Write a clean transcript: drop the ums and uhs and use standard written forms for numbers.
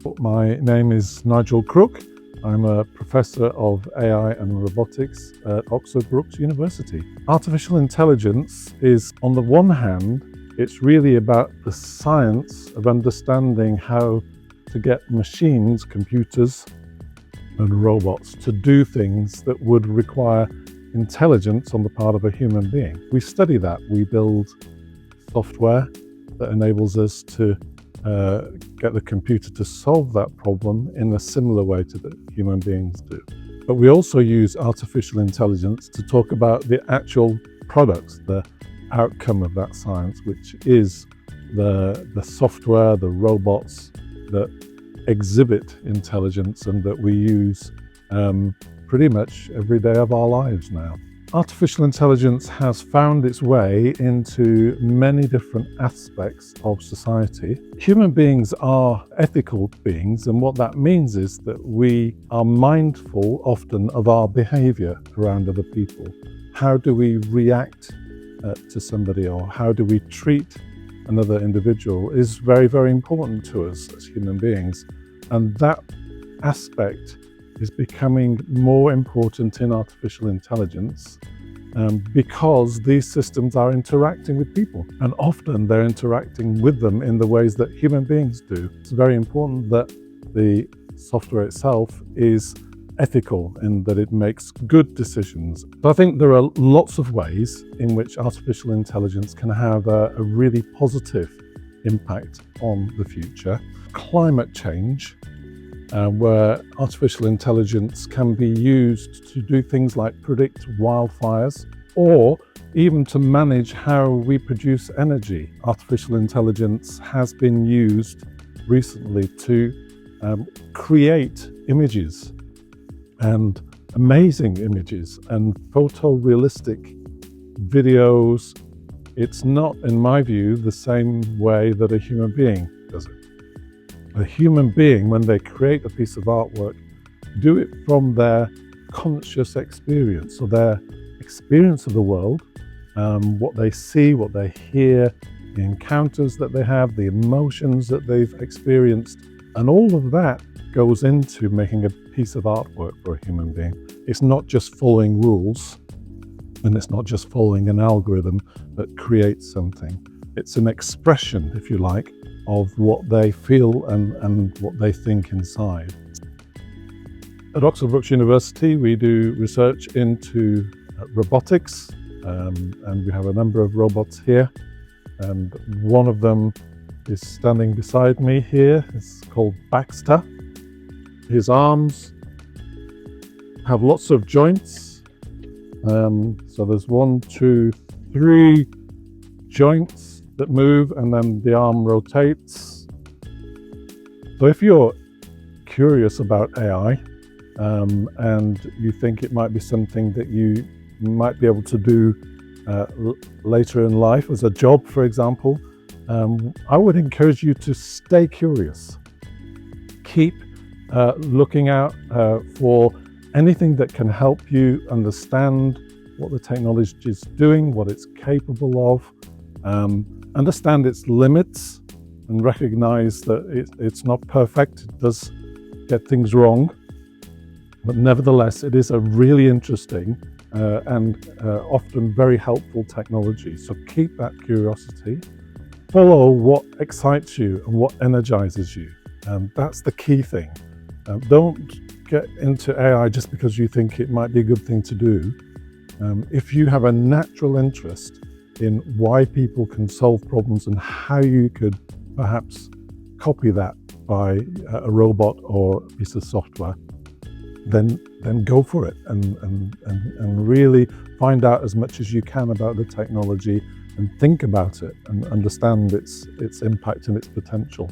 My name is Nigel Crook. I'm a professor of AI and robotics at Oxford Brookes University. Artificial intelligence is, on the one hand, it's really about the science of understanding how to get machines, computers and robots to do things that would require intelligence on the part of a human being. We study that. We build software that enables us to get the computer to solve that problem in a similar way to that human beings do. But we also use artificial intelligence to talk about the actual products, the outcome of that science, which is the software, the robots that exhibit intelligence and that we use pretty much every day of our lives now. Artificial intelligence has found its way into many different aspects of society. Human beings are ethical beings, and what that means is that we are mindful often of our behavior around other people. How do we react to somebody, or how do we treat another individual is very, very important to us as human beings. And that aspect is becoming more important in artificial intelligence because these systems are interacting with people, and often they're interacting with them in the ways that human beings do. It's very important that the software itself is ethical in that it makes good decisions. So I think there are lots of ways in which artificial intelligence can have a really positive impact on the future. Climate change, where artificial intelligence can be used to do things like predict wildfires, or even to manage how we produce energy. Artificial intelligence has been used recently to create images, and amazing images and photorealistic videos. It's not, in my view, the same way that a human being does it. A human being, when they create a piece of artwork, do it from their conscious experience, or their experience of the world, what they see, what they hear, the encounters that they have, the emotions that they've experienced, and all of that goes into making a piece of artwork for a human being. It's not just following rules, and it's not just following an algorithm that creates something. It's an expression, if you like, of what they feel and what they think inside. At Oxford Brookes University, we do research into robotics, and we have a number of robots here, and one of them is standing beside me here. It's called Baxter. His arms have lots of joints, so there's 1, 2, 3 joints that move, and then the arm rotates. So if you're curious about AI and you think it might be something that you might be able to do later in life as a job, for example, I would encourage you to stay curious. Keep looking out for anything that can help you understand what the technology is doing, what it's capable of. Understand its limits and recognize that it's not perfect. It does get things wrong, but nevertheless, it is a really interesting and often very helpful technology. So keep that curiosity. Follow what excites you and what energizes you. That's the key thing. Don't get into AI just because you think it might be a good thing to do. If you have a natural interest in why people can solve problems and how you could perhaps copy that by a robot or a piece of software, then go for it and really find out as much as you can about the technology and think about it and understand its impact and its potential.